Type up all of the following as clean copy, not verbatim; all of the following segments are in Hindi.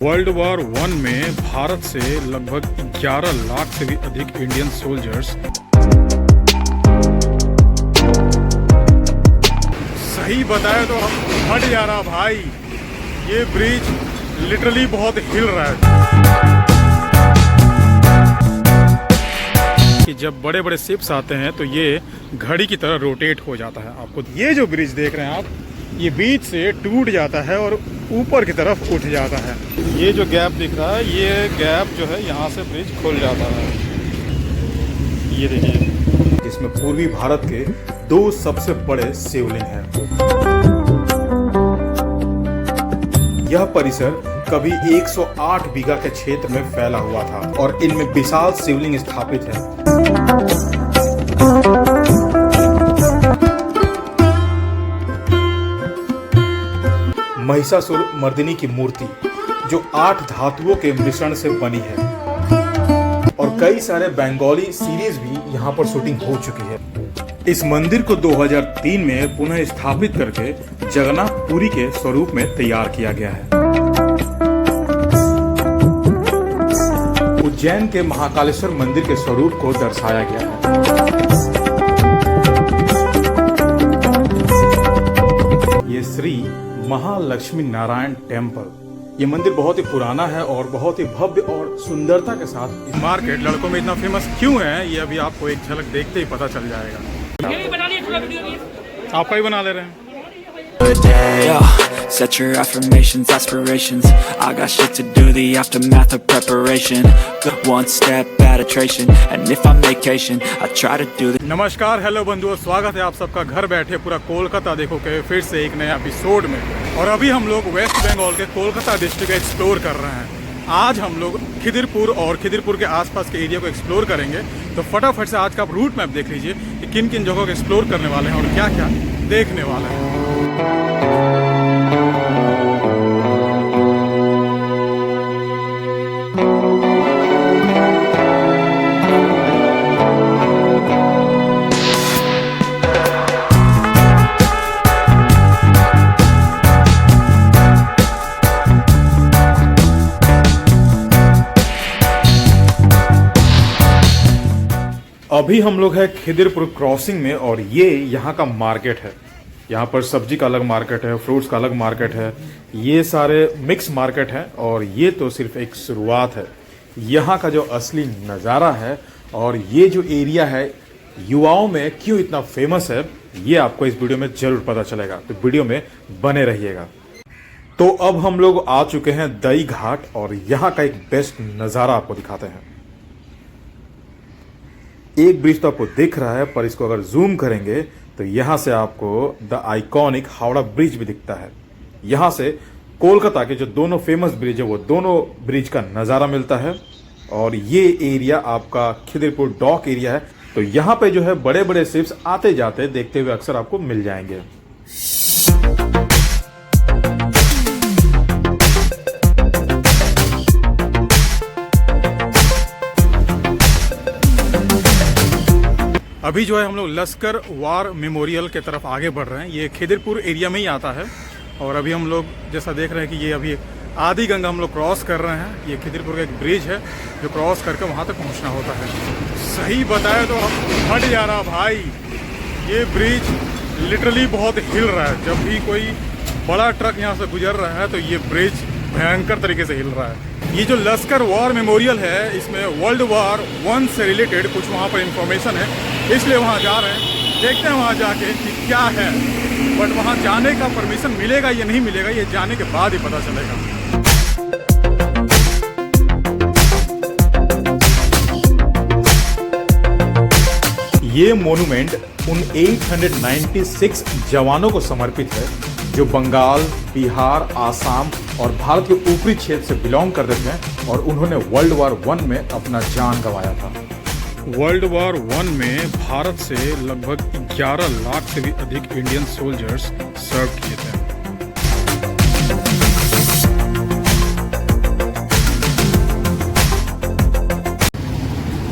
वर्ल्ड वॉर वन में भारत से लगभग 11 लाख से भी अधिक इंडियन सोल्जर्स सही बताए तो हम हट जा रहा भाई। ये ब्रिज लिटरली बहुत हिल रहा है कि जब बड़े बड़े शिप्स आते हैं तो ये घड़ी की तरह रोटेट हो जाता है। आपको ये जो ब्रिज देख रहे हैं आप, ये बीच से टूट जाता है और ऊपर की तरफ उठ जाता है। ये जो गैप दिख रहा है, ये गैप जो है यहाँ से ब्रिज खुल जाता है। ये देखिए, इसमें पूर्वी भारत के दो सबसे बड़े शिवलिंग हैं। यह परिसर कभी 108 बीघा के क्षेत्र में फैला हुआ था और इनमें विशाल शिवलिंग स्थापित है। महिषासुर मर्दिनी की मूर्ति जो 8 धातुओं के मिश्रण से बनी है और कई सारे बंगाली सीरीज भी यहाँ पर शूटिंग हो चुकी है। इस मंदिर को 2003 में पुनः स्थापित करके जगन्नाथ पुरी के स्वरूप में तैयार किया गया है। उज्जैन के महाकालेश्वर मंदिर के स्वरूप को दर्शाया गया है। ये श्री महालक्ष्मी नारायण टेम्पल, ये मंदिर बहुत ही पुराना है और बहुत ही भव्य और सुंदरता के साथ। मार्केट लड़कों में इतना फेमस क्यों है, ये अभी आपको एक झलक देखते ही पता चल जाएगा। आपका ही बना ले रहे हैं। Set your affirmations, aspirations. I got shit to do, the aftermath of preparation. One step at a tration, and if I'm vacation, I try to do the. नमस्कार, हेलो बंधुओं, स्वागत है आप सबका घर बैठे पूरा कोलकाता देखो के फिर से एक नया एपिसोड में। और अभी हम लोग वेस्ट बंगाल के कोलकाता डिस्ट्रिक्ट एक्सप्लोर कर रहे हैं। आज हम लोग खिदिरपुर और खिदिरपुर के आसपास के एरिया को एक्सप्लोर करेंगे। तो फटाफट से आज का आप रूट मैप देख लीजिए कि किन किन जगहों को एक्सप्लोर करने वाले हैं और क्या क्या देखने वाले हैं। अभी हम लोग है खिदिरपुर क्रॉसिंग में और ये यहाँ का मार्केट है। यहाँ पर सब्जी का अलग मार्केट है, फ्रूट्स का अलग मार्केट है, ये सारे मिक्स मार्केट है और ये तो सिर्फ एक शुरुआत है। यहाँ का जो असली नज़ारा है और ये जो एरिया है युवाओं में क्यों इतना फेमस है, ये आपको इस वीडियो में जरूर पता चलेगा, तो वीडियो में बने रहिएगा। तो अब हम लोग आ चुके हैं दई घाट और यहाँ का एक बेस्ट नज़ारा आपको दिखाते हैं। एक ब्रिज तो आपको दिख रहा है, पर इसको अगर जूम करेंगे तो यहां से आपको द आइकॉनिक हावड़ा ब्रिज भी दिखता है। यहां से कोलकाता के जो दोनों फेमस ब्रिज है वो दोनों ब्रिज का नज़ारा मिलता है। और ये एरिया आपका खिदिरपुर डॉक एरिया है, तो यहां पे जो है बड़े बड़े शिप्स आते जाते देखते हुए अक्सर आपको मिल जाएंगे। अभी जो है हम लोग लश्कर वार मेमोरियल के तरफ आगे बढ़ रहे हैं। ये खिदिरपुर एरिया में ही आता है और अभी हम लोग जैसा देख रहे हैं कि ये अभी आदि गंगा हम लोग क्रॉस कर रहे हैं। ये खिदिरपुर का एक ब्रिज है जो क्रॉस करके वहाँ तक पहुँचना होता है। सही बताए तो हम हट जा रहा भाई। ये ब्रिज लिटरली बहुत हिल रहा है। जब भी कोई बड़ा ट्रक यहाँ से गुजर रहा है तो ये ब्रिज भयंकर तरीके से हिल रहा है। ये जो लश्कर वार मेमोरियल है, इसमें वर्ल्ड वॉर वन से रिलेटेड कुछ वहाँ पर इंफॉर्मेशन है, इसलिए वहाँ जा रहे हैं। देखते हैं वहाँ जाके कि क्या है, बट वहाँ जाने का परमिशन मिलेगा या नहीं मिलेगा, ये जाने के बाद ही पता चलेगा। ये मोन्यूमेंट उन 896 जवानों को समर्पित है जो बंगाल, बिहार, आसाम और भारत के ऊपरी क्षेत्र से बिलोंग करते थे और उन्होंने वर्ल्ड वॉर वन में अपना जान गंवाया था। वर्ल्ड वॉर वन में भारत से लगभग 11 लाख से भी अधिक इंडियन सोल्जर्स सर्व किए थे।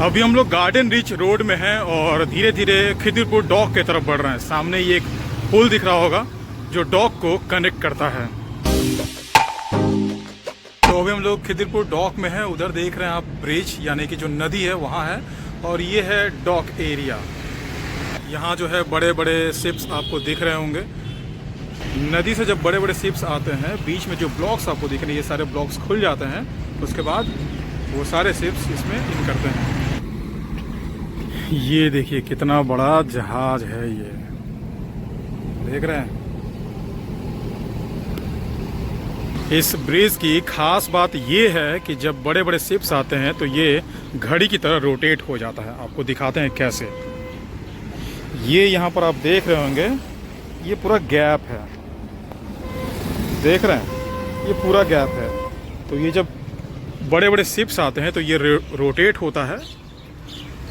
अभी हम लोग गार्डन रिच रोड में हैं और धीरे धीरे खिदिरपुर डॉक की तरफ बढ़ रहे हैं। सामने ये एक पुल दिख रहा होगा जो डॉक को कनेक्ट करता है। तो तो अभी हम लोग खिदिरपुर डॉक में हैं। उधर देख रहे हैं आप ब्रिज यानी कि जो नदी है वहाँ है, और ये है डॉक एरिया। यहाँ जो है बड़े बड़े शिप्स आपको दिख रहे होंगे। नदी से जब बड़े बड़े शिप्स आते हैं, बीच में जो ब्लॉक्स आपको दिख रहे हैं, ये सारे ब्लॉक्स खुल जाते हैं। उसके बाद वो सारे शिप्स इसमें इन करते हैं। ये देखिए कितना बड़ा जहाज है, ये देख रहे हैं। इस ब्रिज की खास बात ये है कि जब बड़े बड़े शिप्स आते हैं तो ये घड़ी की तरह रोटेट हो जाता है। आपको दिखाते हैं कैसे। ये यहाँ पर आप देख रहे होंगे, ये पूरा गैप है, देख रहे हैं, ये पूरा गैप है। तो ये जब बड़े बड़े शिप्स आते हैं तो ये रोटेट होता है।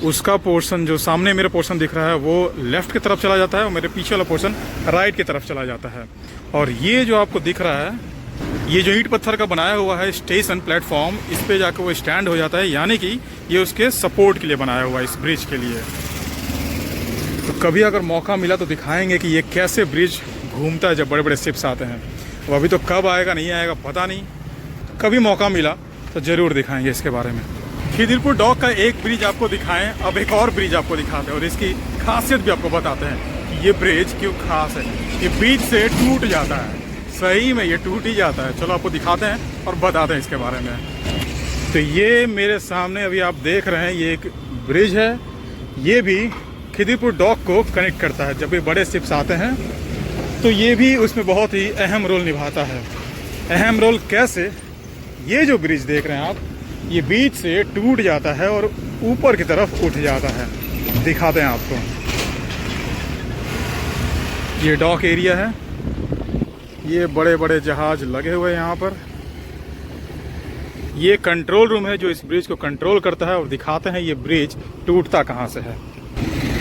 उसका पोर्शन जो सामने मेरा पोर्शन दिख रहा है वो लेफ़्ट की तरफ चला जाता है, और मेरे पीछे वाला पोर्शन राइट की तरफ चला जाता है। और ये जो आपको दिख रहा है, ये जो ईंट पत्थर का बनाया हुआ है स्टेशन प्लेटफॉर्म, इस पे जाकर वो स्टैंड हो जाता है, यानी कि ये उसके सपोर्ट के लिए बनाया हुआ है, इस ब्रिज के लिए। तो कभी अगर मौका मिला तो दिखाएंगे कि ये कैसे ब्रिज घूमता है जब बड़े बड़े शिप्स आते हैं। अब अभी तो कब आएगा नहीं आएगा पता नहीं, कभी मौका मिला तो ज़रूर दिखाएंगे इसके बारे में। खिदिरपुर डॉक का एक ब्रिज आपको दिखाएं, अब एक और ब्रिज आपको दिखाते हैं और इसकी खासियत भी आपको बताते हैं कि ये ब्रिज क्यों खास है। ये बीच से टूट जाता है, सही में ये टूट ही जाता है। चलो आपको दिखाते हैं और बताते हैं इसके बारे में। तो ये मेरे सामने अभी आप देख रहे हैं, ये एक ब्रिज है। ये भी खिदिरपुर डॉक को कनेक्ट करता है। जब ये बड़े शिप्स आते हैं तो ये भी उसमें बहुत ही अहम रोल निभाता है। अहम रोल कैसे? ये जो ब्रिज देख रहे हैं आप, ये बीच से टूट जाता है और ऊपर की तरफ उठ जाता है। दिखाते हैं आपको। ये डॉक एरिया है, ये बड़े बड़े जहाज लगे हुए हैं यहाँ पर। ये कंट्रोल रूम है जो इस ब्रिज को कंट्रोल करता है, और दिखाते हैं ये ब्रिज टूटता कहाँ से है।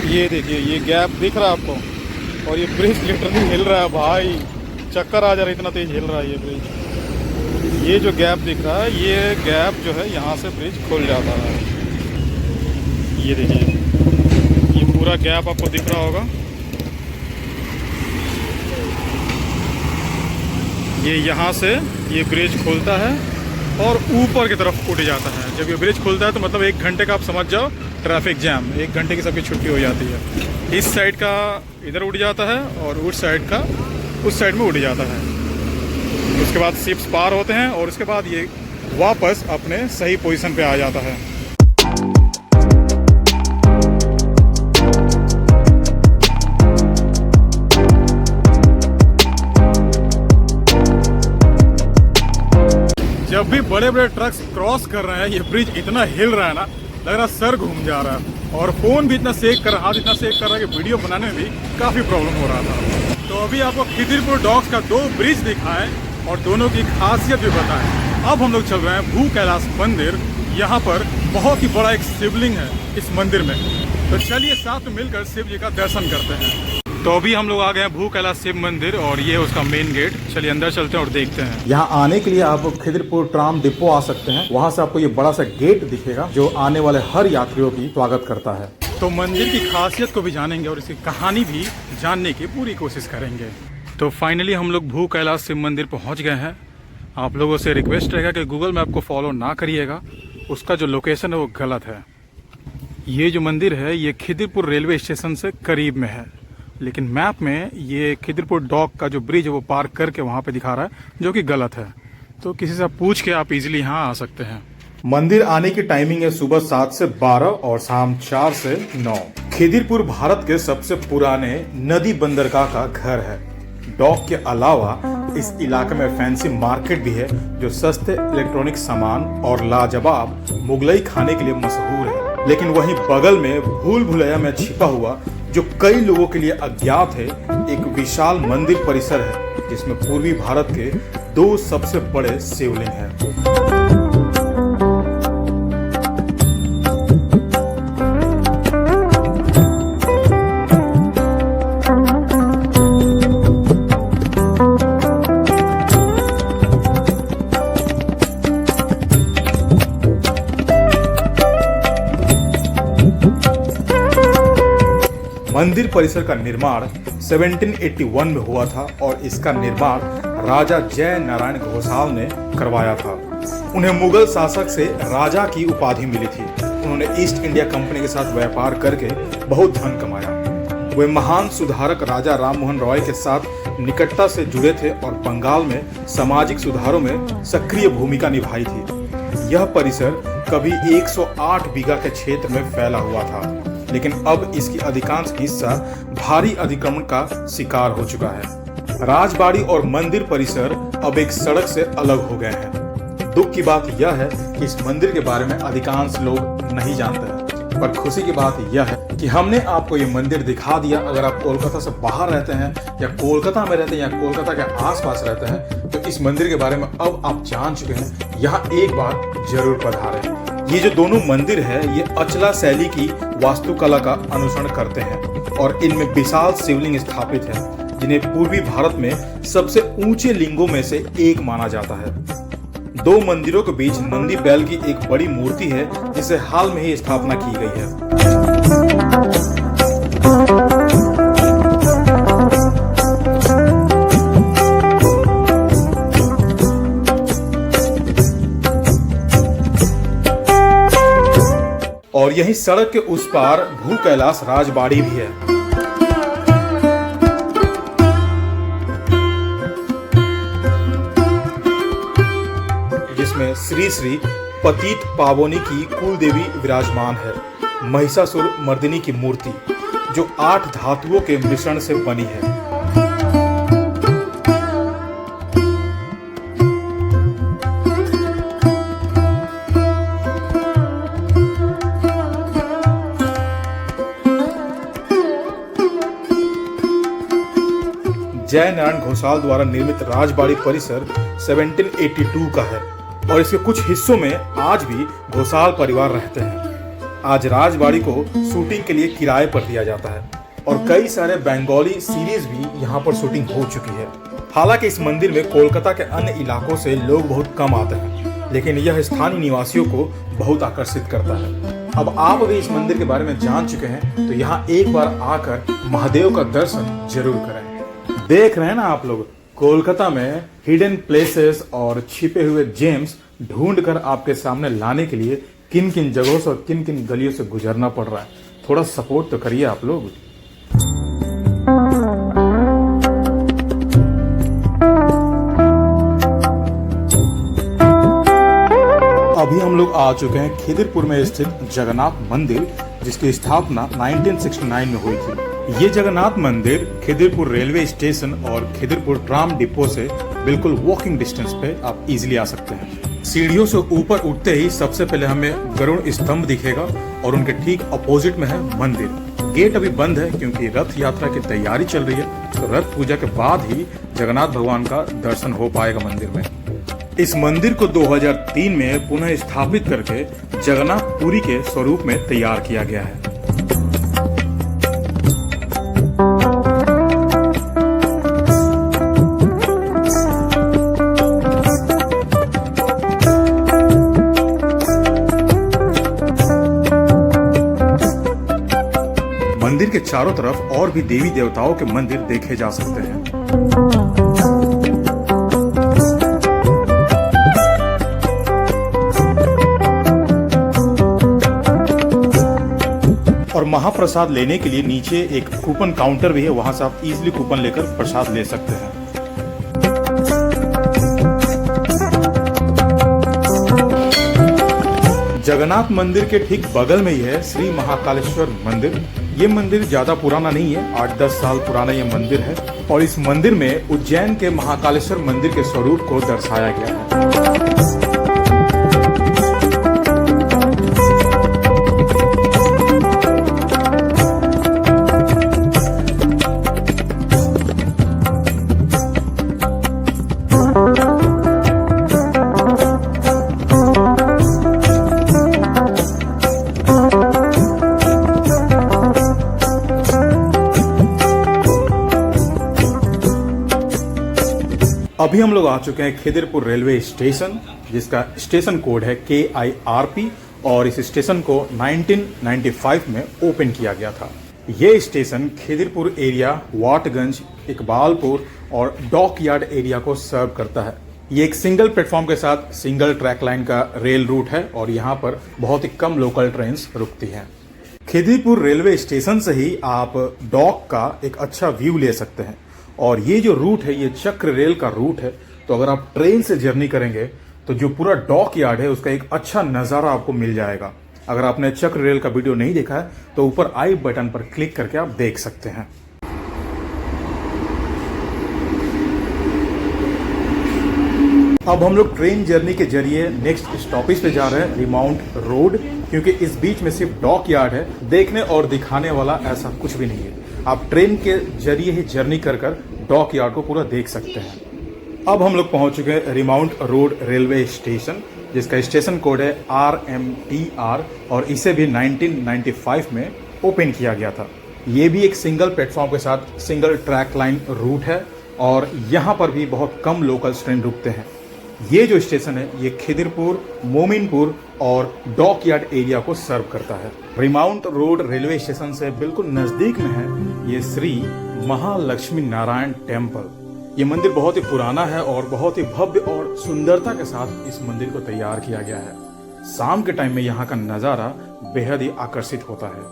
ये देखिए, ये गैप दिख रहा है आपको, और ये ब्रिज लिटरली हिल रहा है भाई, चक्कर आ जा रहा है, इतना तेज हिल रहा है ये ब्रिज। ये जो गैप दिख रहा है, ये गैप जो है यहाँ से ब्रिज खुल जाता है। ये देखिए, ये पूरा गैप आपको दिख रहा होगा। ये यहाँ से ये ब्रिज खुलता है और ऊपर की तरफ उठ जाता है। जब ये ब्रिज खुलता है तो मतलब 1 घंटे का आप समझ जाओ ट्रैफिक जैम, 1 घंटे की सबकी छुट्टी हो जाती है। इस साइड का इधर उड़ जाता है और उस साइड का उस साइड में उड़ जाता है। उसके बाद शिप्स पार होते हैं और उसके बाद ये वापस अपने सही पोजीशन पे आ जाता है। जब भी बड़े बड़े ट्रक्स क्रॉस कर रहे हैं, ये ब्रिज इतना हिल रहा है ना, लग रहा है सर घूम जा रहा है। और फोन भी इतना सेक कर रहा, हाथ इतना सेक कर रहा है कि वीडियो बनाने में भी काफी प्रॉब्लम हो रहा था। तो अभी आपको खिदिरपुर डॉक्स का 2 ब्रिज दिखाएं और दोनों की खासियत भी बताएं। अब हम लोग चल रहे हैं भू कैलाश मंदिर। यहाँ पर बहुत ही बड़ा एक शिवलिंग है इस मंदिर में, तो चलिए साथ में मिलकर शिव जी का दर्शन करते हैं। तो अभी हम लोग आ गए हैं भू कैलाश शिव मंदिर, और ये उसका मेन गेट। चलिए अंदर चलते हैं और देखते हैं। यहाँ आने के लिए आप खिदिरपुर ट्राम डिपो आ सकते हैं। वहाँ से आपको ये बड़ा सा गेट दिखेगा जो आने वाले हर यात्रियों की स्वागत करता है। तो मंदिर की खासियत को भी जानेंगे और इसकी कहानी भी जानने की पूरी कोशिश करेंगे। तो फाइनली हम लोग भू कैलाश शिव मंदिर पहुँच गए हैं। आप लोगों से रिक्वेस्ट रहेगा कि गूगल मैप को फॉलो ना करिएगा, उसका जो लोकेशन है वो गलत है। ये जो मंदिर है ये खिदिरपुर रेलवे स्टेशन से करीब में है, लेकिन मैप में ये खिदिरपुर डॉक का जो ब्रिज है वो पार करके वहाँ पे दिखा रहा है, जो कि गलत है। तो किसी से पूछ के आप इजीली यहाँ आ सकते हैं। मंदिर आने की टाइमिंग है सुबह 7 से 12 और शाम 4 से 9। खिदिरपुर भारत के सबसे पुराने नदी बंदरगाह का घर है। डॉक के अलावा इस इलाके में फैंसी मार्केट भी है जो सस्ते इलेक्ट्रॉनिक सामान और लाजवाब मुगलई खाने के लिए मशहूर है। लेकिन वहीं बगल में भूल भुलैया में छिपा हुआ, जो कई लोगों के लिए अज्ञात है, एक विशाल मंदिर परिसर है जिसमें पूर्वी भारत के 2 सबसे बड़े शिवलिंग हैं। मंदिर परिसर का निर्माण 1781 में हुआ था और इसका निर्माण राजा जय नारायण घोषाल ने करवाया था। उन्हें मुगल शासक से राजा की उपाधि मिली थी। उन्होंने ईस्ट इंडिया कंपनी के साथ व्यापार करके बहुत धन कमाया। वे महान सुधारक राजा राममोहन रॉय के साथ निकटता से जुड़े थे और बंगाल में सामाजिक सुधारों में सक्रिय भूमिका निभाई थी। यह परिसर कभी 108 बीघा के क्षेत्र में फैला हुआ था, लेकिन अब इसकी अधिकांश हिस्सा भारी अतिक्रमण का शिकार हो चुका है। राजबाड़ी और मंदिर परिसर अब एक सड़क से अलग हो गए हैं। दुख की बात यह है कि इस मंदिर के बारे में अधिकांश लोग नहीं जानते हैं, पर खुशी की बात यह है कि हमने आपको ये मंदिर दिखा दिया। अगर आप कोलकाता से बाहर रहते हैं या कोलकाता में रहते हैं या कोलकाता के आसपास रहते हैं तो इस मंदिर के बारे में अब आप जान चुके हैं। यहाँ एक बार जरूर पधारें। ये जो दोनों मंदिर है ये अचला शैली की वास्तुकला का अनुसरण करते हैं और इनमें विशाल शिवलिंग स्थापित है, जिन्हें पूर्वी भारत में सबसे ऊंचे लिंगों में से एक माना जाता है। दो मंदिरों के बीच नंदी बैल की एक बड़ी मूर्ति है, जिसे हाल में ही स्थापना की गई है। और यही सड़क के उस पार भू कैलाश राजबाड़ी भी है। जिसमें श्री श्री पतित पावनी की कुल देवी विराजमान है। महिषासुर मर्दिनी की मूर्ति जो 8 धातुओं के मिश्रण से बनी है। जय नारायण घोषाल द्वारा निर्मित राजबाड़ी परिसर 1782 का है और इसके कुछ हिस्सों में आज भी घोषाल परिवार रहते हैं। आज राजबाड़ी को शूटिंग के लिए किराए पर दिया जाता है और कई सारे बंगाली सीरीज भी यहाँ पर शूटिंग हो चुकी है। हालांकि इस मंदिर में कोलकाता के अन्य इलाकों से लोग बहुत कम आते हैं, लेकिन यह स्थानीय निवासियों को बहुत आकर्षित करता है। अब आप भी इस मंदिर के बारे में जान चुके हैं तो यहाँ एक बार आकर महादेव का दर्शन जरूर करें। देख रहे हैं ना आप लोग, कोलकाता में हिडन प्लेसेस और छिपे हुए जेम्स ढूंढकर आपके सामने लाने के लिए किन किन जगहों से और किन किन गलियों से गुजरना पड़ रहा है। थोड़ा सपोर्ट तो करिए आप लोग। अभी हम लोग आ चुके हैं खिदिरपुर में स्थित जगन्नाथ मंदिर, जिसकी स्थापना 1969 में हुई थी। ये जगन्नाथ मंदिर खिदिरपुर रेलवे स्टेशन और खिदिरपुर ट्राम डिपो से बिल्कुल वॉकिंग डिस्टेंस पे आप इजीली आ सकते हैं। सीढ़ियों से ऊपर उठते ही सबसे पहले हमें गरुड़ स्तंभ दिखेगा और उनके ठीक अपोजिट में है मंदिर। गेट अभी बंद है क्योंकि रथ यात्रा की तैयारी चल रही है, तो रथ पूजा के बाद ही जगन्नाथ भगवान का दर्शन हो पाएगा मंदिर में। इस मंदिर को 2003 में पुनः स्थापित करके जगन्नाथ पुरी के स्वरूप में तैयार किया गया है। मंदिर के चारों तरफ और भी देवी देवताओं के मंदिर देखे जा सकते हैं। और महाप्रसाद लेने के लिए नीचे एक कूपन काउंटर भी है, वहां से आप इजीली कूपन लेकर प्रसाद ले सकते हैं। जगन्नाथ मंदिर के ठीक बगल में ही है श्री महाकालेश्वर मंदिर। ये मंदिर ज्यादा पुराना नहीं है, 8-10 साल पुराना ये मंदिर है और इस मंदिर में उज्जैन के महाकालेश्वर मंदिर के स्वरूप को दर्शाया गया है। अभी हम लोग आ चुके हैं खिदिरपुर रेलवे स्टेशन, जिसका स्टेशन कोड है KIRP और इस स्टेशन को 1995 में ओपन किया गया था। ये स्टेशन खिदिरपुर एरिया, वाटगंज, इकबालपुर और डॉक यार्ड एरिया को सर्व करता है। ये एक सिंगल प्लेटफॉर्म के साथ सिंगल ट्रैक लाइन का रेल रूट है और यहाँ पर बहुत ही कम लोकल ट्रेन्स रुकती हैं। खिदिरपुर रेलवे स्टेशन से ही आप डॉक का एक अच्छा व्यू ले सकते हैं और ये जो रूट है ये चक्र रेल का रूट है। तो अगर आप ट्रेन से जर्नी करेंगे तो जो पूरा डॉक यार्ड है उसका एक अच्छा नज़ारा आपको मिल जाएगा। अगर आपने चक्र रेल का वीडियो नहीं देखा है तो ऊपर आई बटन पर क्लिक करके आप देख सकते हैं। अब हम लोग ट्रेन जर्नी के जरिए नेक्स्ट स्टॉपेज पे जा रहे हैं, रिमाउंट रोड, क्योंकि इस बीच में सिर्फ डॉक यार्ड है। देखने और दिखाने वाला ऐसा कुछ भी नहीं है। आप ट्रेन के जरिए ही जर्नी कर डॉक यार्ड को पूरा देख सकते हैं। अब हम लोग पहुंच चुके हैं रिमाउंट रोड रेलवे स्टेशन, जिसका स्टेशन कोड है RMTR और इसे भी 1995 में ओपन किया गया था। ये भी एक सिंगल प्लेटफॉर्म के साथ सिंगल ट्रैक लाइन रूट है और यहाँ पर भी बहुत कम लोकल ट्रेन रुकते हैं। ये जो स्टेशन है ये खिदिरपुर, मोमिनपुर और डॉक यार्ड एरिया को सर्व करता है। रिमाउंट रोड रेलवे स्टेशन से बिल्कुल नजदीक में है ये श्री महालक्ष्मी नारायण टेम्पल। ये मंदिर बहुत ही पुराना है और बहुत ही भव्य और सुंदरता के साथ इस मंदिर को तैयार किया गया है। शाम के टाइम में यहाँ का नज़ारा बेहद ही आकर्षित होता है।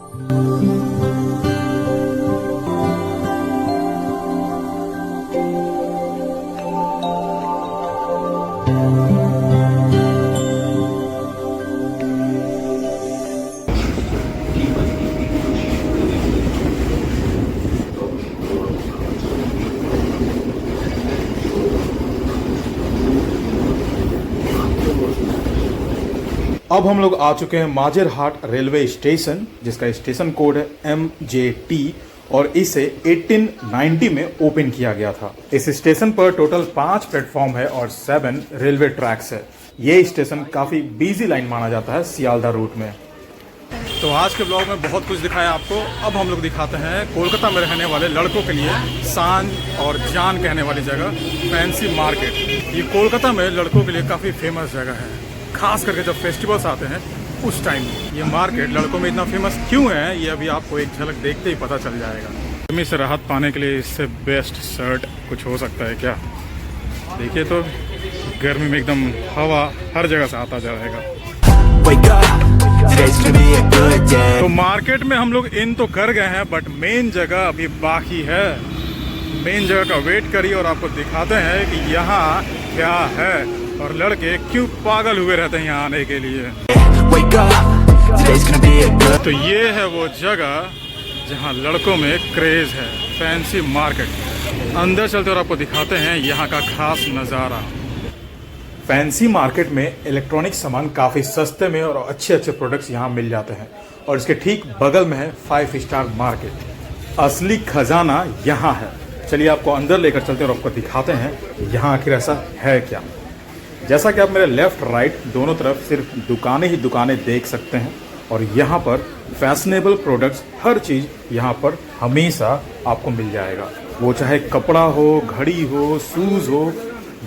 अब हम लोग आ चुके हैं माजरहाट रेलवे स्टेशन, जिसका स्टेशन कोड है MJT और इसे 1890 में ओपन किया गया था। इस स्टेशन पर टोटल 5 प्लेटफॉर्म है और 7 रेलवे ट्रैक्स है। ये स्टेशन काफी बिजी लाइन माना जाता है सियालदह रूट में। तो आज के ब्लॉग में बहुत कुछ दिखाया आपको। अब हम लोग दिखाते हैं कोलकाता में रहने वाले लड़कों के लिए शान और जान कहने वाली जगह, फैंसी मार्केट। ये कोलकाता में लड़कों के लिए काफ़ी फेमस जगह है, खास करके जब फेस्टिवल्स आते हैं उस टाइम। ये मार्केट लड़कों में इतना फेमस क्यों है ये अभी आपको एक झलक देखते ही पता चल जाएगा। गर्मी से राहत पाने के लिए इससे बेस्ट शर्ट कुछ हो सकता है क्या? देखिए तो गर्मी में एकदम हवा हर जगह से आता जाएगा। तो मार्केट में हम लोग इन तो कर गए हैं बट मेन जगह अभी बाकी है। मेन जगह का वेट करिए और आपको दिखाते हैं कि यहाँ क्या है और लड़के क्यों पागल हुए रहते हैं यहाँ आने के लिए। तो ये है वो जगह जहाँ लड़कों में क्रेज है, फैंसी मार्केट। अंदर चलते और आपको दिखाते हैं यहाँ का खास नज़ारा। फैंसी मार्केट में इलेक्ट्रॉनिक सामान काफ़ी सस्ते में और अच्छे अच्छे प्रोडक्ट्स यहाँ मिल जाते हैं और इसके ठीक बगल में है 5 स्टार मार्केट। असली खजाना यहाँ है। चलिए आपको अंदर लेकर चलते हैं और आपको दिखाते हैं यहाँ आखिर ऐसा है क्या। जैसा कि आप मेरे लेफ्ट राइट दोनों तरफ सिर्फ दुकानें ही दुकानें देख सकते हैं और यहाँ पर फैशनेबल प्रोडक्ट्स, हर चीज़ यहाँ पर हमेशा आपको मिल जाएगा। वो चाहे कपड़ा हो, घड़ी हो, शूज़ हो,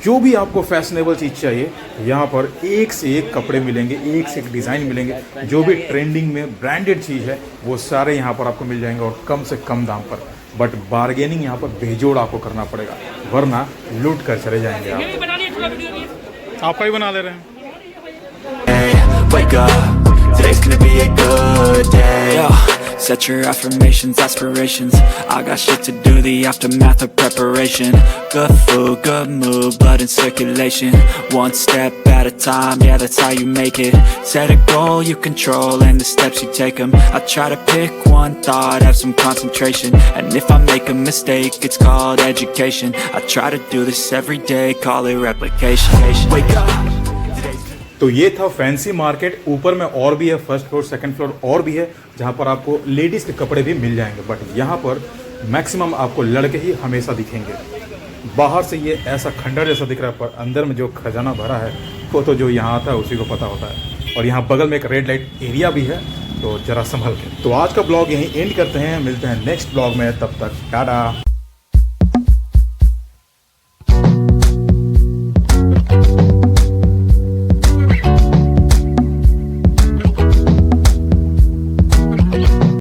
जो भी आपको फैशनेबल चीज़ चाहिए यहाँ पर एक से एक कपड़े मिलेंगे, एक से एक डिज़ाइन मिलेंगे। जो भी ट्रेंडिंग में ब्रांडेड चीज़ है वो सारे यहाँ पर आपको मिल जाएंगे और कम से कम दाम पर। बट बार्गेनिंग यहाँ पर बेजोड़ आपको करना पड़ेगा, वरना लूट कर चले जाएंगे आप। आपका ही बना ले रहे हैं। Wake up, today's gonna be a good day. Yo, set your affirmations, aspirations. I got shit to do, the aftermath of preparation. Good food, good mood, blood in circulation. One step at a time, yeah, that's how you make it. Set a goal you control and the steps you take them. I try to pick one thought, have some concentration. And if I make a mistake, it's called education. I try to do this every day, call it replication. Wake up. तो ये था फैंसी मार्केट। ऊपर में और भी है, फर्स्ट फ्लोर, सेकंड फ्लोर और भी है, जहाँ पर आपको लेडीज़ के कपड़े भी मिल जाएंगे। बट यहाँ पर मैक्सिमम आपको लड़के ही हमेशा दिखेंगे। बाहर से ये ऐसा खंडर जैसा दिख रहा है, पर अंदर में जो खजाना भरा है वो तो जो यहाँ आता है उसी को पता होता है। और यहाँ बगल में एक रेड लाइट एरिया भी है, तो ज़रा संभल के। तो आज का ब्लॉग यहीं एंड करते हैं, मिलते हैं नेक्स्ट ब्लॉग में, तब तक टाटा।